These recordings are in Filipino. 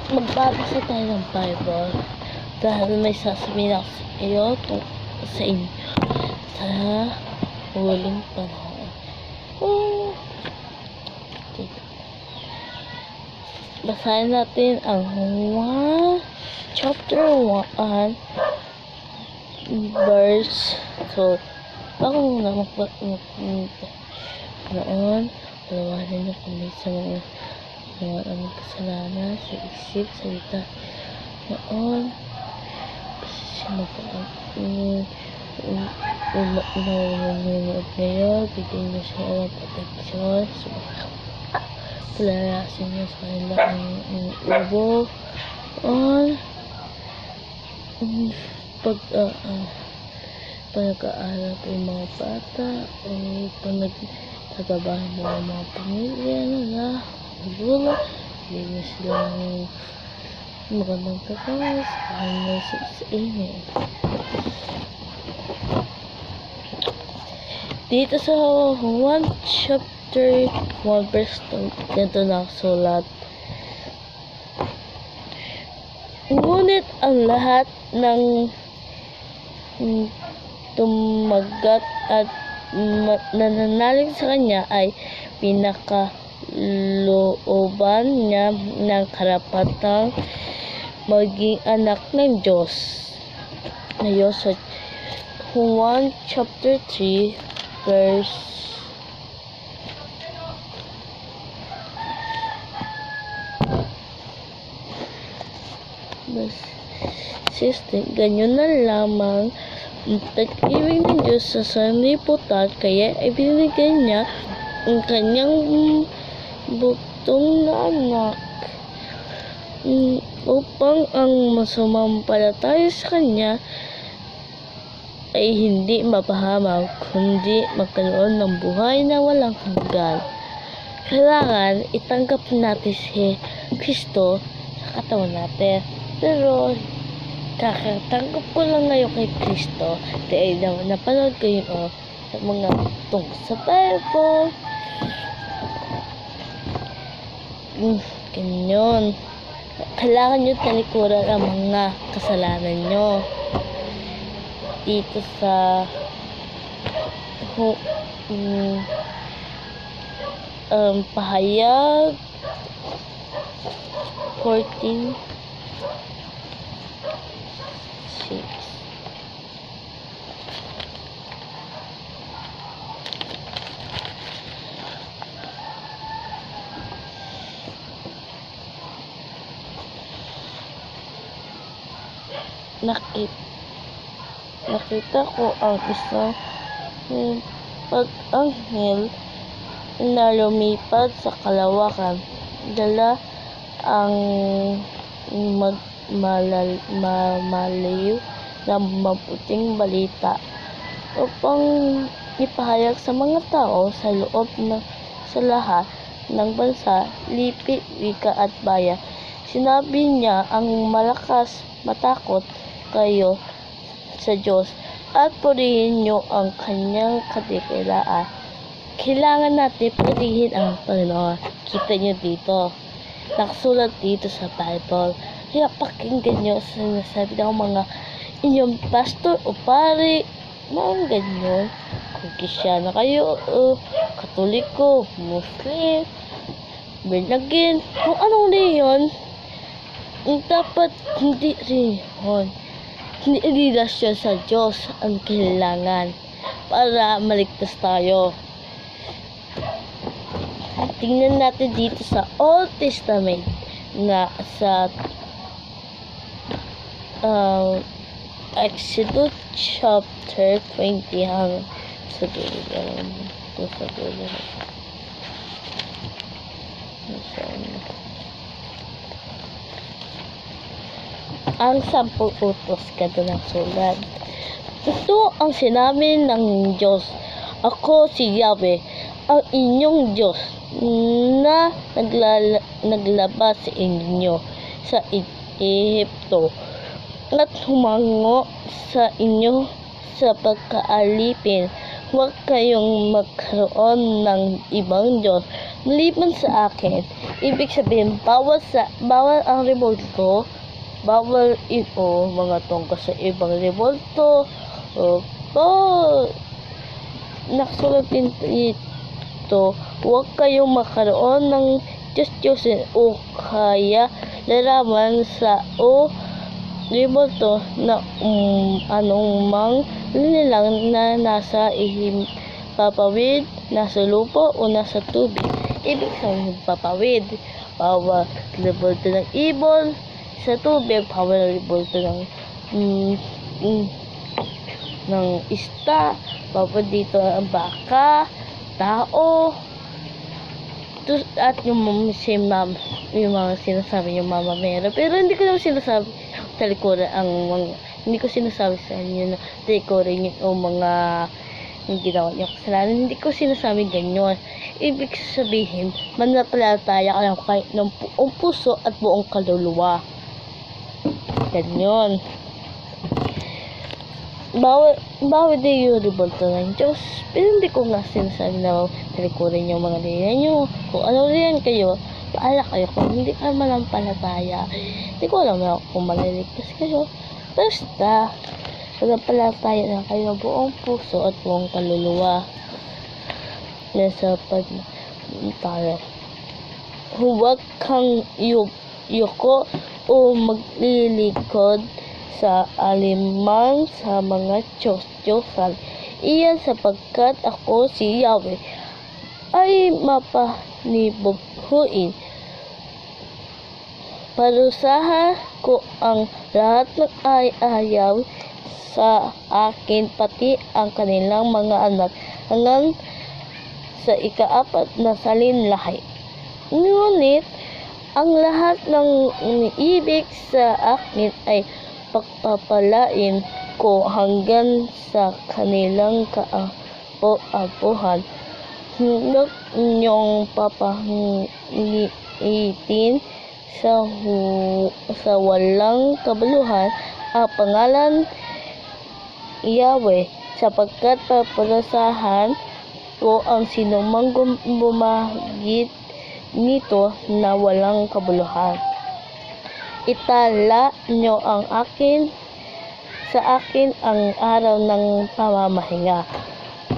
Magbabasa tayo ng Bible dahil may sasabihin ako sa iyo sa inyo sa huling panahon. Basahin natin ang chapter 1 verse. So, bago muna noon, palawanan niyo kami sa mga aming kasalanan sa isip, salita. Noon, pasisya po ang nanonood ngayon, bigyan niyo siya ng proteksyon, palarasin niyo sa kanila ang ubo, pag-aaral po yung mga bata, pag nagtatrabaho mo ang mga pamilya nila, magulang, bigyan niyo sila ng magandang trabaho sa kanila sa inyo. Dito sa 1 chapter 1 verse 2, ganito nakasulat. Ngunit ang lahat ng tumagat at nananalig sa kanya ay pinakalooban niya ng karapatang maging anak ng Diyos. Ngayon sa 1 chapter 3 verse 16, ganyan na lamang ang pag-ibig ng Diyos sa sanlibutan, kaya ay binigay niya ang kanyang bugtong na anak upang ang masumampalataya sa kanya ay hindi mapahamak, kundi magkaroon ng buhay na walang hanggan. Kailangan itanggap natin si Kristo sa katawan natin. Pero kakatanggap ko lang ngayon kay Kristo dahil napanood ko yun sa mga tungkol sa Bible. Ganyan. Kailangan nyo talikuran ang mga kasalanan nyo. Dito sa Pahayag 14:6. Nakita ko ang isang pag-anghel na lumipad sa kalawakan, dala ang malayo na mabuting balita upang ipahayag sa mga tao sa loob sa lahat ng bansa, lipi, wika at bayan. Sinabi niya ang malakas, matakot kayo sa Diyos at purihin niyo ang kanyang katikilaan. Kailangan natin purihin ang Panginoon. Kita niyo dito. Nakasulat dito sa Bible. Kaya pakinggan niyo sa sinasabi ng mga inyong pastor o pari, mga ganyan. Kung Kristyano kayo, Katoliko, Muslim, born again, kung anong leyon, dapat hindi rin yun. Hindi relasyon sa Diyos ang kailangan para maligtas tayo. Tingnan natin dito sa Old Testament na sa Exodus chapter 20 hanggang sa dulo. Ang 10 utos kada ng sulat. Ito ang sinabi ng Diyos. Ako si Yahweh, ang inyong Diyos, na naglabas sa inyo sa Ehipto at humango sa inyo sa pagkaalipin. Huwag kayong magkaroon ng ibang Diyos Maliban sa akin, ibig sabihin, bawal ang revolto, bawal ito mga tungkol sa ibang revolto, o nakasulat din dito, huwag kayong makaroon ng Diyos-Diyosin o kaya larawan sa o revolto na anong mang nilang na nasa papawid, nasa lupa o nasa tubig. Ibig sabihin papawid, bawal revolto ng ibon sa tubig, bawal revolto ng isda, bawal dito ang baka, tao, at yung mga sinasabi yung Mama Mera. Pero hindi ko naman sinasabi talikuran hindi ko sinasabi sa inyo na talikuran yung mga yung ginawa niyo kasalanan. Hindi ko sinasabi ganyan. Ibig sabihin, manampalataya ka lang kahit ng buong puso at buong kaluluwa. Ganyan. Bawal din yung revolto ng Diyos. Pero hindi ko nga sinasabi na talikuran yung mga linya nyo. Kung ano rin kayo, paala kayo. Kung hindi ka manampalataya, hindi ko alam na kung maliligtas kayo. Basta, manampalataya na kayo buong puso at buong kaluluwa. Nasa pagtala. Huwag kang yuko o maglilikod sa alimang sa mga Diyos-Diyosan. Iyan sapagkat ako si Yahweh ay mapanibuhuin. Parusahan ko ang lahat ng ayaw sa akin, pati ang kanilang mga anak hanggang sa ika-4 na salinlahi. Ngunit ang lahat ng ibig sa akin ay pagpapalain ko hanggang sa kanilang kaapo-apuhan. Huwag niyong papangiitin sa walang kabuluhan ang pangalan Yahweh, sapagkat paparusahan ko ang sinumang bumagit nito na walang kabuluhan. Itala nyo sa akin ang araw ng pamamahinga.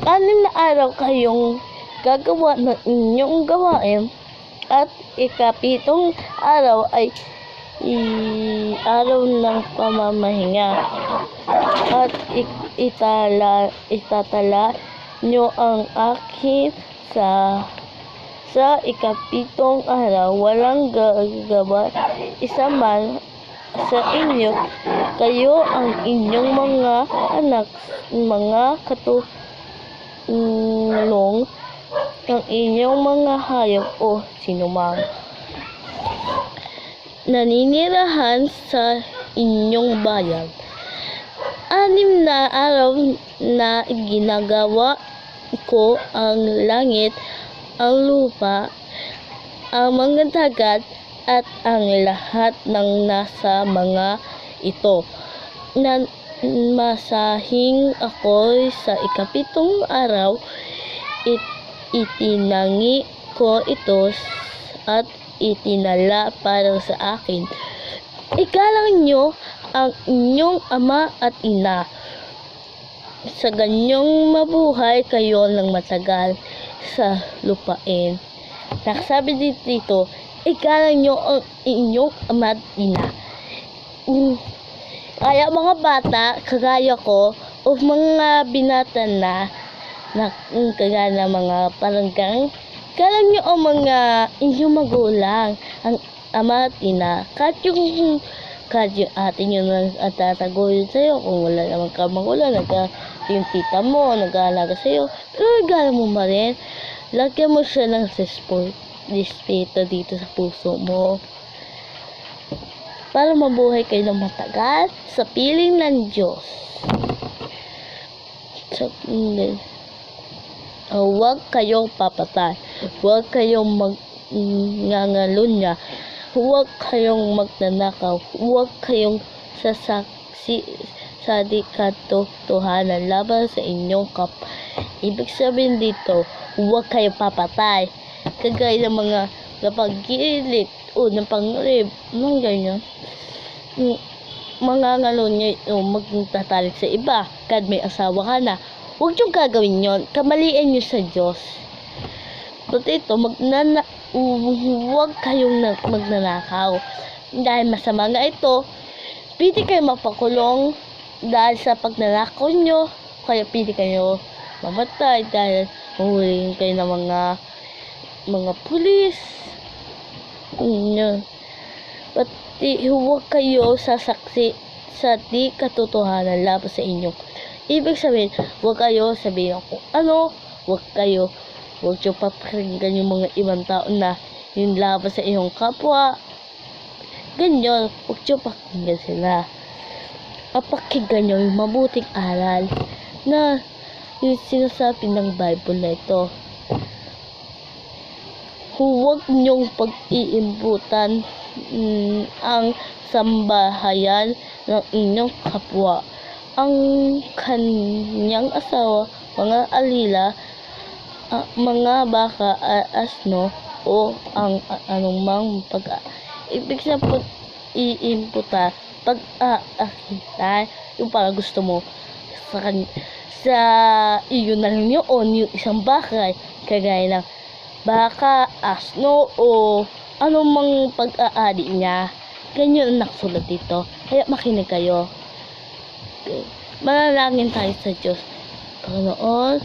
6 na araw kayong gagawa ng inyong gawain, at ika-7 araw ay araw ng pamamahinga. At itatala nyo ang akin sa ika-7 araw, walang gagawa isa man sa inyo, kayo ang inyong mga anak, mga katulong, ang inyong mga hayop o sinumang naninirahan sa inyong bayan. 6 na araw na ginagawa ko ang langit, ang lupa, ang mga dagat, at ang lahat ng nasa mga ito. Masahing ako sa ika-7 araw, itinangi ko ito at itinala para sa akin. Igalang nyo ang inyong ama at ina, sa ganyong mabuhay kayo ng matagal sa lupain. Nakasabi dito, igalang nyo ang inyong ama at ina. Kaya mga bata, kagaya ko, o mga binata na kagaya na mga paranggang, igalang nyo ang mga inyong magulang, ang ama at ina. Kahit yung ate nyo na tataguhin sa'yo, kung wala naman ka magulang, yung tita mo, nag-aalaga sa'yo, pero igalang mo pa rin. Lagyan mo siya ng respeto dito sa puso mo, para mabuhay kayo ng matagal sa piling ng Diyos. Huwag kayong papatay, huwag kayong magngangalunya, huwag kayong magnanakaw, huwag kayong sasaksi sa di katotohanan laban sa inyong Ibig sabihin dito, huwag kayong papatay. kagaya ng mga napag-iilit o napang-rib, mga ganyan. Mga ngalon nyo magtatalik sa iba, kad may asawa ka na. Huwag yung gagawin yon, kamalian nyo sa Diyos. But ito, huwag kayong magnanakaw. Dahil masama nga ito, pwede kayo mapakulong dahil sa pagnanakaw nyo, kaya pwede kayo mamatay dahil mahulihin kayo ng mga pulis. Yun. Pati huwag kayo sasaksi sa di katotohanan laban sa inyo. Ibig sabihin, huwag kayo sabihin kung ano, huwag nyo papakinggan yung mga ibang tao na yung laban sa iyong kapwa. Ganyan, huwag nyo pakinggan sila. Papakinggan nyo yung mabuting aral na yung sinasabi ng Bible na ito. Huwag nyong pag-iimputan ang sambahayan ng inyong kapwa, ang kanyang asawa, mga alila, mga baka, asno, o ang anumang ibig sa pag-iimputan, pag-aakitan, yung para gusto mo sa iyo na lang yun, yung isang bakay, kagaya ng baka, asno, o anumang pag-aadi niya. Ganyan ang nakasulat dito. Kaya makinig kayo. Okay. Manalangin tayo sa Diyos. Panginoon,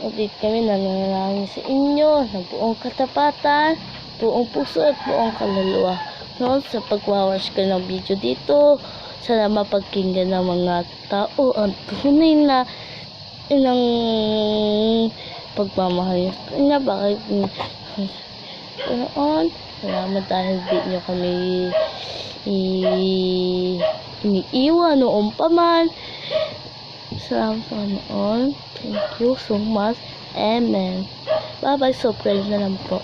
ulit kami nananalangin sa inyo ng buong katapatan, buong puso at buong kaluluwa. Noon sa pagwawash ka ng video dito, sana mapagkinggan ng mga tao ang tunay na inang pagmamahal niya. Bakit Panginoon, salamat dahil di nyo kami iniiwan noong pa man. Salamat Panginoon. Thank you so much. Amen. Bye bye. Subscribe na lang po.